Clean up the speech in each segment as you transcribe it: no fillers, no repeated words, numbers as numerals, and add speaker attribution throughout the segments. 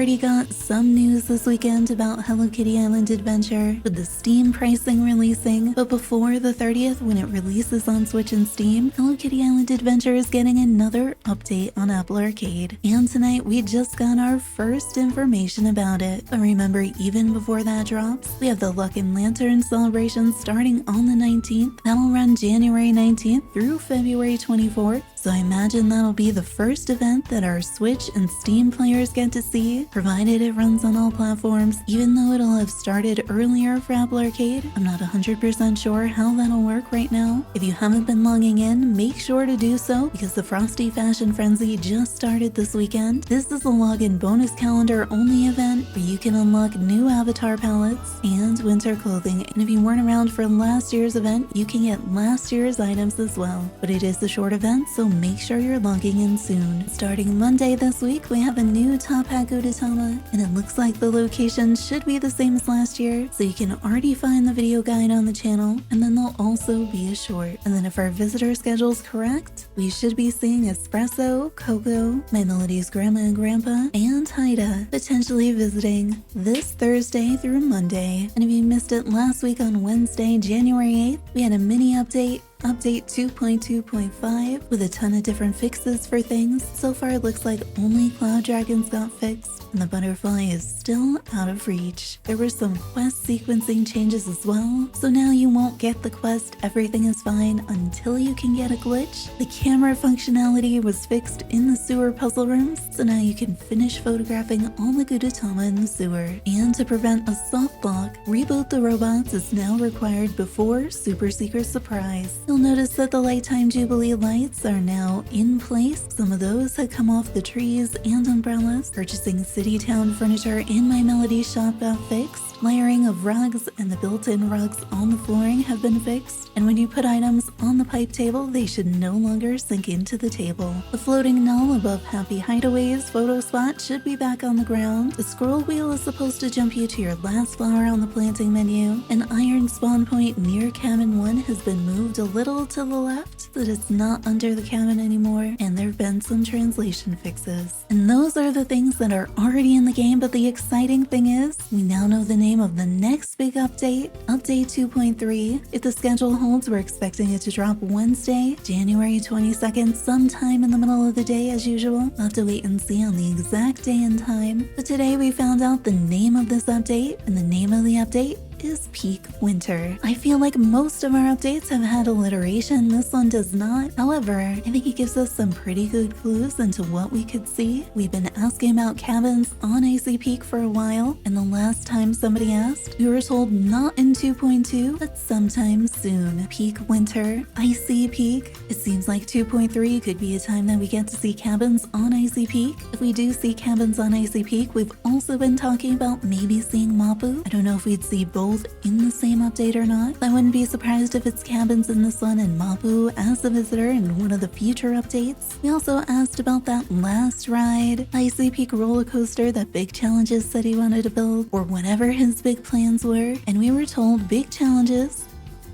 Speaker 1: already got some news this weekend about Hello Kitty Island Adventure, with the Steam pricing releasing, but before the 30th when it releases on Switch and Steam, Hello Kitty Island Adventure is getting another update on Apple Arcade. And tonight we just got our first information about it. But remember, even before that drops, we have the Luck and Lantern celebration starting on the 19th. That'll run January 19th through February 24th. So I imagine that'll be the first event that our Switch and Steam players get to see, provided it runs on all platforms, even though it'll have started earlier for Apple Arcade. I'm not 100% sure how that'll work right now. If you haven't been logging in, make sure to do so, because the Frosty Fashion Frenzy just started this weekend. This is a login bonus calendar only event where you can unlock new avatar palettes and winter clothing. And if you weren't around for last year's event, you can get last year's items as well. But it is a short event, so make sure you're logging in soon. Starting Monday this week, we have a new Top Hat Gudetama, and it looks like the location should be the same as last year, so you can already find the video guide on the channel, and then there'll also be a short. And then if our visitor schedule's correct, we should be seeing Espresso, Coco, My Melody's Grandma and Grandpa, and Haida potentially visiting this Thursday through Monday. And if you missed it last week on Wednesday, January 8th, we had a mini update 2.2.5 with a ton of different fixes for things. So far it looks like only Cloud Dragons got fixed, and the butterfly is still out of reach. There were some quest sequencing changes as well, so now you won't get the quest "Everything is fine" until you can get a glitch. The camera functionality was fixed in the sewer puzzle rooms, so now you can finish photographing all the Gudetama in the sewer. And to prevent a soft block, Reboot the Robots is now required before Super Secret Surprise. You'll notice that the Lighttime Jubilee lights are now in place. Some of those had come off the trees and umbrellas. Purchasing City Town furniture in My Melody shop got fixed. Layering of rugs and the built-in rugs on the flooring have been fixed. And when you put items on the pipe table, they should no longer sink into the table. The floating null above Happy Hideaway's photo spot should be back on the ground. The scroll wheel is supposed to jump you to your last flower on the planting menu. An iron spawn point near cabin 1 has been moved a little to the left so that it's not under the cabin anymore, and there have been some translation fixes. And those are the things that are already in the game, but the exciting thing is we now know the name of the next big update, Update 2.3. If the schedule holds, we're expecting it to drop Wednesday, January 22nd, sometime in the middle of the day as usual. We'll have to wait and see on the exact day and time. But today we found out the name of this update, and the name of the update is Peak Winter. I feel like most of our updates have had alliteration, this one does not. However, I think it gives us some pretty good clues into what we could see. We've been asking about cabins on Icy Peak for a while, and the last time somebody asked, we were told not in 2.2, but sometime soon. Peak Winter, Icy Peak. It seems like 2.3 could be a time that we get to see cabins on Icy Peak. If we do see cabins on Icy Peak, we've also been talking about maybe seeing Mapu. I don't know if we'd see both in the same update or not. I wouldn't be surprised if it's cabins in this one and Mapu as the visitor in one of the future updates. We also asked about that last ride, Icy Peak roller coaster that Big Challenges said he wanted to build, or whatever his big plans were, and we were told Big Challenges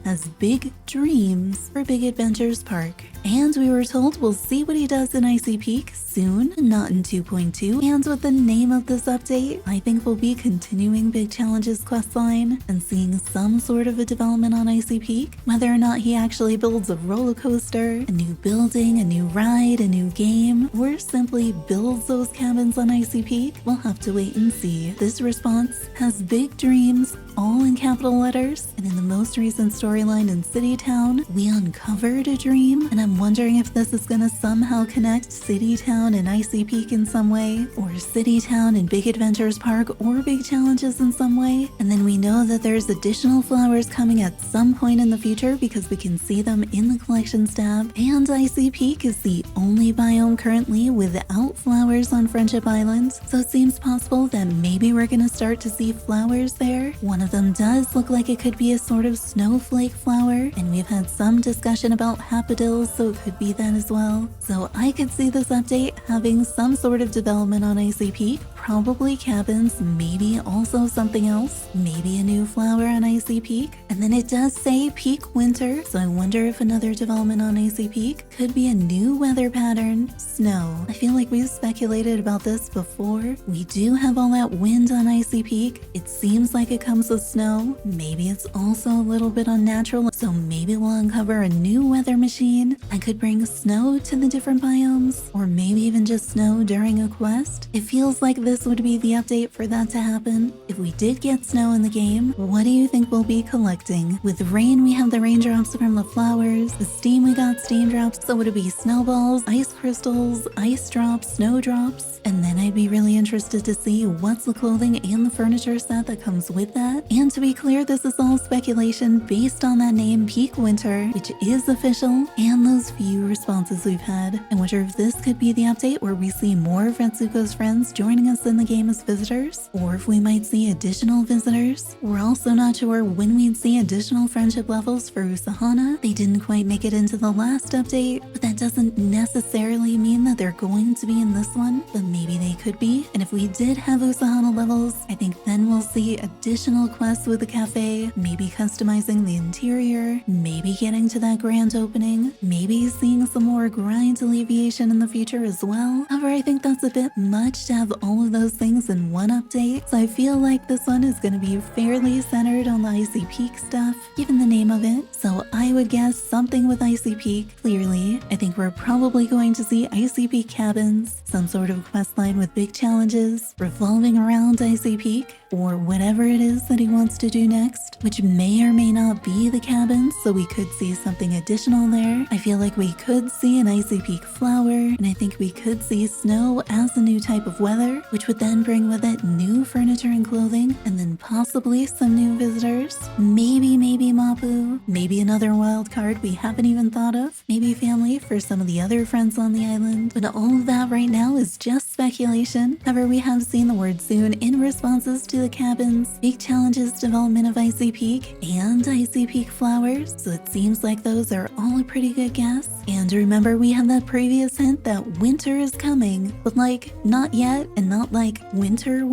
Speaker 1: has big dreams for Big Adventures Park. And we were told we'll see what he does in Icy Peak soon, not in 2.2. And with the name of this update, I think we'll be continuing Big Challenges questline and seeing some sort of a development on Icy Peak. Whether or not he actually builds a roller coaster, a new building, a new ride, a new game, or simply builds those cabins on Icy Peak, we'll have to wait and see. This response has big dreams, all in capital letters, and in the most recent storyline in City Town, we uncovered a dream, and I'm wondering if this is gonna somehow connect City Town and Icy Peak in some way, or City Town and Big Adventures Park, or Big Challenges in some way. And then we know that there's additional flowers coming at some point in the future because we can see them in the collections tab, and Icy Peak is the only biome currently without flowers on Friendship Island, so it seems possible that maybe we're gonna start to see flowers there. One of them does look like it could be a sort of snowflake flower, and we've had some discussion about Hapadills, so it could be that as well. So I could see this update having some sort of development on Icy Peak, probably cabins, maybe also something else, maybe a new flower on Icy Peak. And then it does say peak winter, so I wonder if another development on Icy Peak could be a new weather pattern. Snow. I feel like we've speculated about this before. We do have all that wind on Icy Peak. It seems like it comes with snow. Maybe it's also a little bit unnatural, so maybe we'll uncover a new weather machine that could bring snow to the different biomes, or maybe even just snow during a quest. It feels like this would be the update for that to happen. If we did get snow in the game, what do you think we'll be collecting? With rain, we have the raindrops from the flowers. The steam, we got steam drops. So would it be snowballs, ice crystals, ice drops, snowdrops? And then I'd be really interested to see what's the clothing and the furniture set that comes with that. And to be clear, this is all speculation based on that name Peak Winter, which is official, and those few responses we've had. I wonder if this could be the update where we see more of Retsuko's friends joining us in the game as visitors, or if we might see additional visitors. We're also not sure when we'd see additional friendship levels for Usahana. They didn't quite make it into the last update, but that doesn't necessarily mean that they're going to be in this one, but maybe they could be. And if we did have Usahana levels, I think then we'll see additional quests with the cafe, maybe customizing the interior, maybe getting to that grand opening, maybe seeing some more grind alleviation in the future as well. However, I think that's a bit much to have all of those things in one update, so I feel like this one is going to be fairly centered on the Icy Peak stuff, given the name of it. So I would guess something with Icy Peak. Clearly, I think we're probably going to see Icy Peak cabins, some sort of quest line with big challenges revolving around Icy Peak, or whatever it is that he wants to do next, which may or may not be the cabins, so we could see something additional there. I feel like we could see an Icy Peak flower, and I think we could see snow as a new type of weather, which would then bring with it new furniture and clothing, and then possibly some new visitors. Maybe Mapu, maybe another wild card we haven't even thought of, maybe family for some of the other friends on the island, but all of that right now is just speculation. However, we have seen the word soon in responses to the cabins, big challenges development of Icy Peak, and Icy Peak flowers, so it seems like those are all a pretty good guess. And remember, we had that previous hint that winter is coming, but like not yet and not like winter,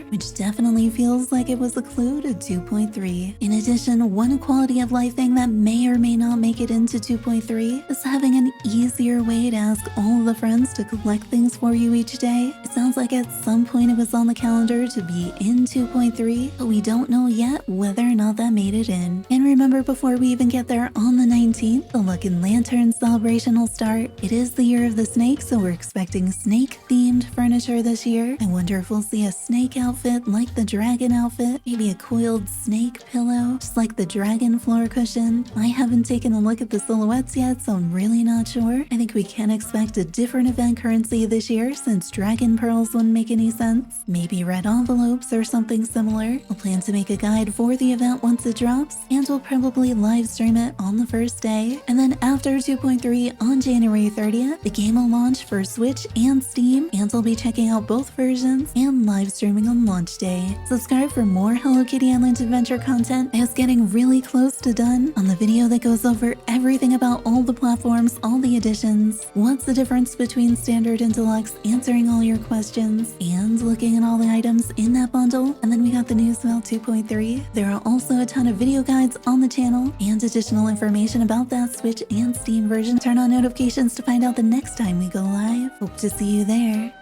Speaker 1: which definitely feels like it was a clue to 2.3. In addition, one quality of life thing that may or may not make it into 2.3 is having an easier way to ask all of the friends to collect things for you each day. It sounds like at some point it was on the calendar to be in 2.3, but we don't know yet whether or not that made it in. And remember, before we even get there on the 19th, the Luck and Lantern celebration will start. It is the year of the snake, so we're expecting snake-themed furniture this year. I wonder if we'll see a snake outfit like the dragon outfit, maybe a coiled snake pillow, just like the dragon floor cushion. I haven't taken a look at the silhouettes yet, so I'm really not sure. I think we can expect a different event currency this year since dragon pearls wouldn't make any sense. Maybe red envelopes or something similar. I'll plan to make a guide for the event once it drops, and we'll probably live stream it on the first day. And then after 2.3 on January 30th, the game will launch for Switch and Steam, and I'll be checking out both versions and live streaming on launch day. Subscribe for more Hello Kitty Island Adventure content. I was getting really close to done on the video that goes over everything about all the platforms, all the editions, what's the difference between Standard and Deluxe, answering all your questions, and looking at all the items in that bundle. And then we got the news about 2.3. There are also a ton of video guides on the channel and additional information about that Switch and Steam version. Turn on notifications to find out the next time we go live. Hope to see you there.